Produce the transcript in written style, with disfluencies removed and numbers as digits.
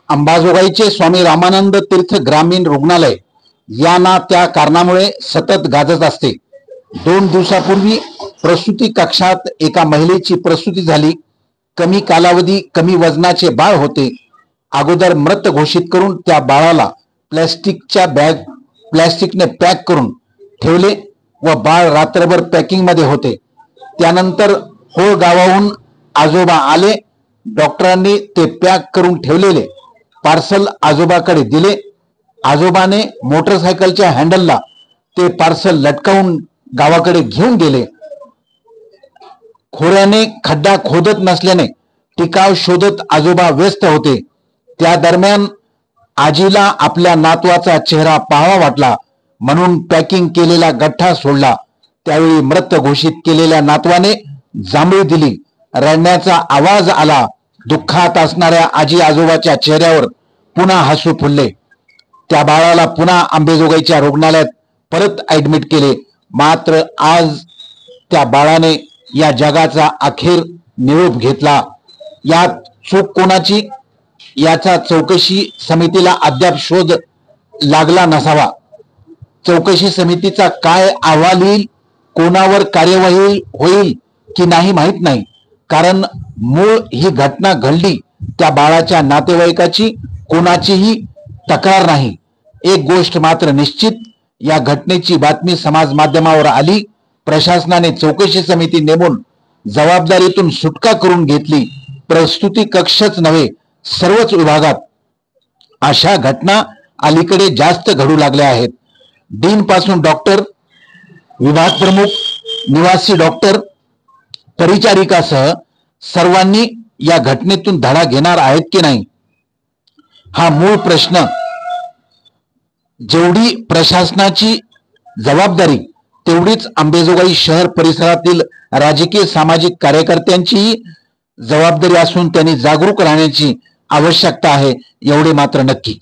अंबाजोगाईचे स्वामी रामानंद तीर्थ ग्रामीण रुग्णालय या ना त्या कारणामुळे सतत गाजत असते। 2 दिवसापूर्वी प्रसूती कक्षात एका महिलेची प्रसूती झाली। कमी कालावधी कमी वजनाचे बाळ होते। अगोदर मृत घोषित करून त्या बाळाला प्लॅस्टिकने पॅक करून ठेवले व बाळ रात्रभर पॅकिंग मध्ये होते। त्यानंतर होळ गावाहून आजोबा आले। डॉक्टरांनी ते पॅक करून ठेवलेले पार्सल आजोबाकडे दिले। आजोबाने मोटरसायकलच्या हँडलला ते पार्सल लटकावून गावाकडे घेऊन गेले। खोऱ्याने खड्डा खोदत नसल्याने टिकाव शोधत आजोबा व्यस्त होते। त्या दरम्यान आजीला आपल्या नातवाचा चेहरा पाहावा वाटला म्हणून पॅकिंग केलेला गठ्ठा सोडला। त्यावेळी मृत घोषित केलेल्या नातवाने जांभळी दिली। रडण्याचा आवाज आला। दुःखात असणाऱ्या आजी आजोबाच्या चेहऱ्यावर पुन्हा हसू फुलले। त्या बाळाला पुन्हा अंबाजोगाईच्या रुग्णालयात परत ऍडमिट केले। मात्र आज त्या बाळाने या जगाचा अखेर निरोप घेतला। यात चूक कोणाची याचा चौकशी समितीला अद्याप शोध लागला नसावा। चौकशी समितीचा काय अहवाल येईल, कोणावर कार्यवाही होईल की नाही माहित नाही, कारण मूळ ही घटना घडली त्या बाळाच्या नातेवाईकाची कोणाचीही तक्रार नाही। एक गोष्ट मात्र निश्चित, या घटनेची बातमी समाज माध्यमावर आली। प्रशासनाने चौकशी समिती नेमून जबाबदारीतून सुटका करून घेतली। प्रसूती कक्षच नव्हे, सर्वच विभागात अशा घटना अलीकडे जास्त घडू लागल्या आहेत। डीन पासून डॉक्टर, विभाग प्रमुख, निवासी डॉक्टर, परिचारिकासह सर्वांनी या घटनेतून धडा घेणार आहेत की नाही, हा मूळ प्रश्न। जेवढी प्रशासनाची जबाबदारी तेवढीच अंबाजोगाई शहर परिसरातील राजकीय सामाजिक कार्यकर्त्यांची जबाबदारी असून त्यांनी जागरूक राहण्याची आवश्यकता आहे, एवढे मात्र नक्की।